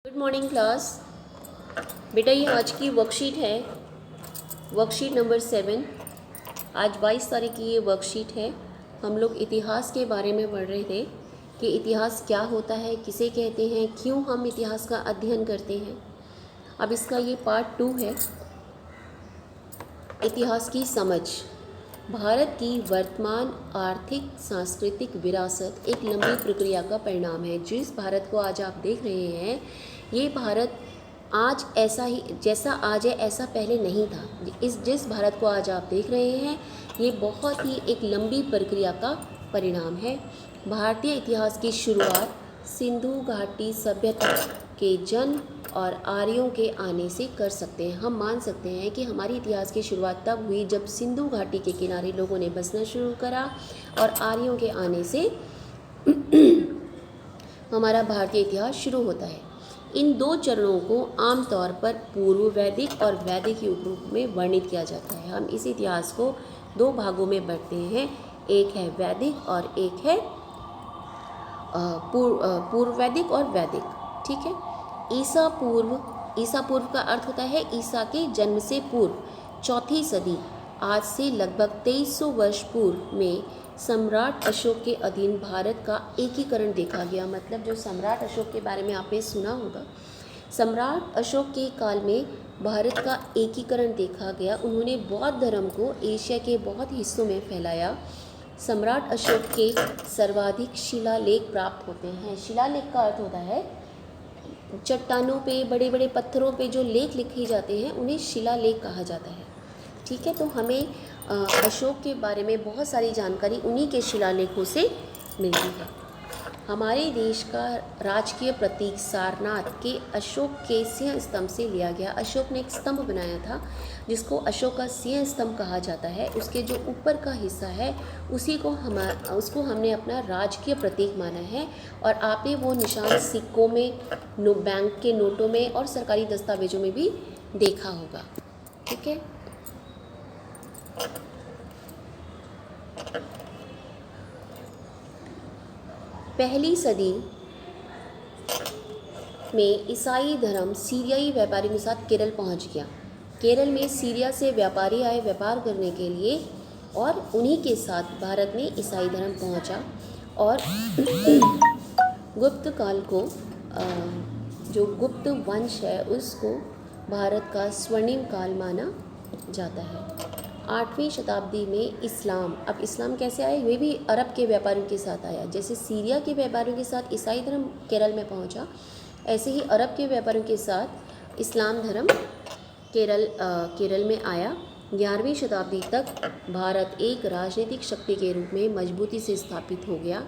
Good morning class. बेटा ये आज की वर्कशीट है, वर्कशीट नंबर 7। आज 22 तारीख की ये वर्कशीट है। हम लोग इतिहास के बारे में पढ़ रहे थे कि इतिहास क्या होता है, किसे कहते हैं, क्यों हम इतिहास का अध्ययन करते हैं। अब इसका ये पार्ट 2 है, इतिहास की समझ। भारत की वर्तमान आर्थिक सांस्कृतिक विरासत एक लंबी प्रक्रिया का परिणाम है। जिस भारत को आज आप देख रहे हैं, ये भारत आज ऐसा ही जैसा आज है ऐसा पहले नहीं था। जिस भारत को आज आप देख रहे हैं, ये बहुत ही एक लंबी प्रक्रिया का परिणाम है। भारतीय इतिहास की शुरुआत सिंधु घाटी सभ्यता के जन्म और आर्यों के आने से कर सकते हैं। हम मान सकते हैं कि हमारी इतिहास की शुरुआत तब हुई जब सिंधु घाटी के किनारे लोगों ने बसना शुरू करा और आर्यों के आने से हमारा भारतीय इतिहास शुरू होता है। इन दो चरणों को आमतौर पर पूर्व वैदिक और वैदिक युग रूप में वर्णित किया जाता है। हम इस इतिहास को दो भागों में बांटते हैं, एक है वैदिक और एक है पूर्व वैदिक और वैदिक। ठीक है। ईसा पूर्व का अर्थ होता है ईसा के जन्म से पूर्व, चौथी सदी, आज से लगभग 2300 वर्ष पूर्व में सम्राट अशोक के अधीन भारत का एकीकरण देखा गया। मतलब जो सम्राट अशोक के बारे में आपने सुना होगा, सम्राट अशोक के काल में भारत का एकीकरण देखा गया। उन्होंने बौद्ध धर्म को एशिया के बहुत हिस्सों में फैलाया। सम्राट अशोक के सर्वाधिक शिलालेख प्राप्त होते हैं। शिलालेख का अर्थ होता है चट्टानों पे, बड़े बड़े पत्थरों पे जो लेख लिखे जाते हैं उन्हें शिलालेख कहा जाता है। ठीक है। तो हमें अशोक के बारे में बहुत सारी जानकारी उन्हीं के शिलालेखों से मिलती है। हमारे देश का राजकीय प्रतीक सारनाथ के अशोक के सिंह स्तंभ से लिया गया। अशोक ने एक स्तंभ बनाया था जिसको अशोक का सिंह स्तंभ कहा जाता है। उसके जो ऊपर का हिस्सा है उसको हमने अपना राजकीय प्रतीक माना है। और आपने वो निशान सिक्कों में, बैंक के नोटों में और सरकारी दस्तावेजों में भी देखा होगा। ठीक है। पहली सदी में ईसाई धर्म सीरियाई व्यापारियों के साथ केरल पहुंच गया। केरल में सीरिया से व्यापारी आए व्यापार करने के लिए और उन्हीं के साथ भारत में ईसाई धर्म पहुंचा। और गुप्त काल को जो गुप्त वंश है उसको भारत का स्वर्णिम काल माना जाता है। 8वीं शताब्दी में इस्लाम, अब इस्लाम कैसे आया? वे भी अरब के व्यापारियों के साथ आया। जैसे सीरिया के व्यापारियों के साथ ईसाई धर्म केरल में पहुंचा, ऐसे ही अरब के व्यापारियों के साथ इस्लाम धर्म केरल में आया। 11वीं शताब्दी तक भारत एक राजनीतिक शक्ति के रूप में मजबूती से स्थापित हो गया।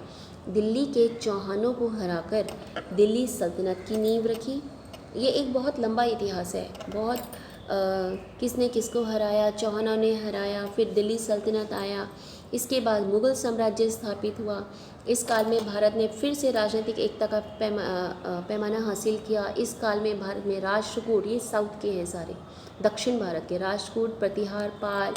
दिल्ली के चौहानों को हराकर दिल्ली सल्तनत की नींव रखी। ये एक बहुत लंबा इतिहास है। बहुत किसने किसको हराया, चौहानों ने हराया, फिर दिल्ली सल्तनत आया, इसके बाद मुग़ल साम्राज्य स्थापित हुआ। इस काल में भारत ने फिर से राजनीतिक एकता का पैमाना हासिल किया। इस काल में भारत में राष्ट्रकूट, ये साउथ के हैं सारे, दक्षिण भारत के राष्ट्रकूट, प्रतिहार, पाल,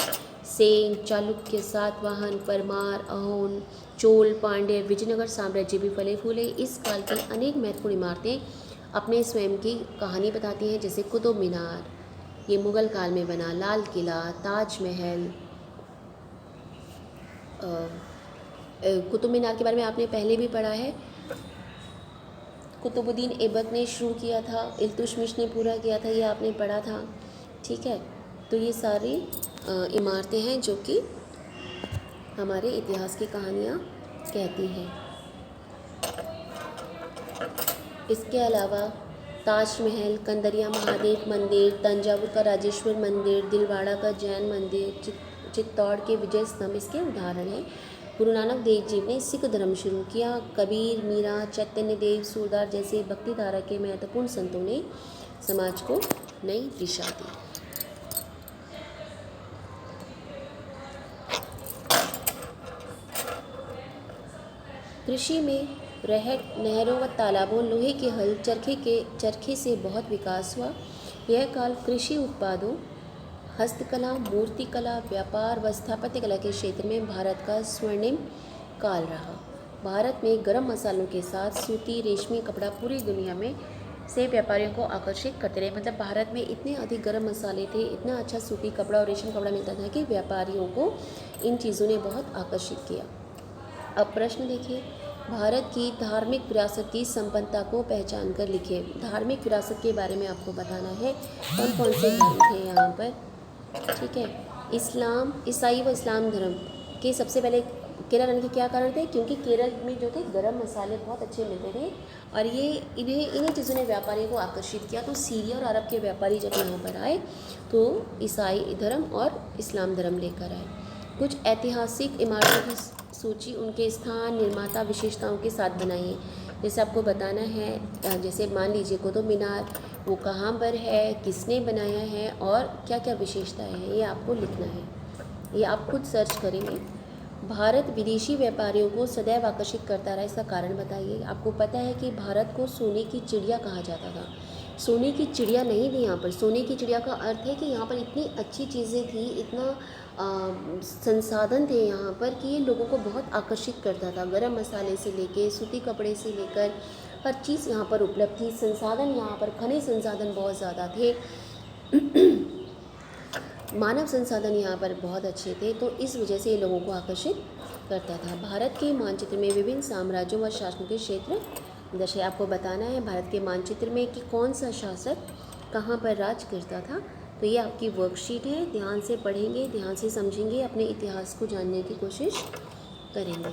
सेन, चालुक्य, सातवाहन, परमार, अहोन, चोल, पांड्य, विजयनगर साम्राज्य भी फले फूले। इस काल की अनेक महत्वपूर्ण इमारतें अपने स्वयं की कहानी बताती हैं। जैसे कुतुब मीनार, ये मुग़ल काल में बना, लाल किला, ताजमहल। कुतुब मीनार के बारे में आपने पहले भी पढ़ा है। कुतुबुद्दीन ऐबक ने शुरू किया था, इल्तुतमिश ने पूरा किया था, ये आपने पढ़ा था। ठीक है। तो ये सारी इमारतें हैं जो कि हमारे इतिहास की कहानियाँ कहती हैं। इसके अलावा ताजमहल, कंदरिया महादेव मंदिर, तंजावुर का राजेश्वर मंदिर, दिलवाड़ा का जैन मंदिर, चित्तौड़ के विजय स्तंभ इसके उदाहरण हैं। गुरु नानक देव जी ने सिख धर्म शुरू किया। कबीर, मीरा, चैतन्य देव, सूरदास जैसे भक्ति धारा के महत्वपूर्ण संतों ने समाज को नई दिशा दी। कृषि में नहरों व तालाबों, लोहे के हल, चरखे से बहुत विकास हुआ। यह काल कृषि उत्पादों, हस्तकला, मूर्तिकला, व्यापार व स्थापत्य कला के क्षेत्र में भारत का स्वर्णिम काल रहा। भारत में गर्म मसालों के साथ सूती रेशमी कपड़ा पूरी दुनिया में से व्यापारियों को आकर्षित करते रहे। मतलब भारत में इतने अधिक गर्म मसाले थे, इतना अच्छा सूती कपड़ा और रेशम कपड़ा मिलता था कि व्यापारियों को इन चीज़ों ने बहुत आकर्षित किया। अब प्रश्न देखिए, भारत की धार्मिक विरासत की संपन्नता को पहचान कर लिखिए। धार्मिक विरासत के बारे में आपको बताना है, कौन कौन से धर्म थे यहाँ पर, ठीक है। इस्लाम, ईसाई व इस्लाम धर्म के सबसे पहले केरल आने के क्या कारण थे? क्योंकि केरल में जो थे गरम मसाले बहुत अच्छे मिलते थे और ये इन्हीं चीज़ों ने व्यापारियों को आकर्षित किया। तो सीरिया और अरब के व्यापारी जब यहाँ पर आए तो ईसाई धर्म और इस्लाम धर्म लेकर आए। कुछ ऐतिहासिक इमारतों की सूची उनके स्थान, निर्माता, विशेषताओं के साथ बनाइए। जैसे आपको बताना है, जैसे मान लीजिए कुतुब मीनार, वो कहाँ पर है, किसने बनाया है और क्या क्या विशेषताएं हैं, ये आपको लिखना है। ये आप खुद सर्च करेंगे। भारत विदेशी व्यापारियों को सदैव आकर्षित करता रहा, इसका कारण बताइए। आपको पता है कि भारत को सोने की चिड़िया कहा जाता था। सोने की चिड़िया नहीं थी यहाँ पर। सोने की चिड़िया का अर्थ है कि यहाँ पर इतनी अच्छी चीज़ें थी, इतना संसाधन थे यहाँ पर कि ये लोगों को बहुत आकर्षित करता था। गरम मसाले से लेके सूती कपड़े से लेकर हर चीज़ यहाँ पर उपलब्ध थी। संसाधन यहाँ पर, खनिज संसाधन बहुत ज़्यादा थे। मानव संसाधन यहाँ पर बहुत अच्छे थे, तो इस वजह से ये लोगों को आकर्षित करता था। भारत के मानचित्र में विभिन्न साम्राज्यों व शासकों के क्षेत्र दर्शाए। आपको बताना है भारत के मानचित्र में कि कौन सा शासक कहाँ पर राज करता था। तो ये आपकी वर्कशीट है, ध्यान से पढ़ेंगे, ध्यान से समझेंगे, अपने इतिहास को जानने की कोशिश करेंगे।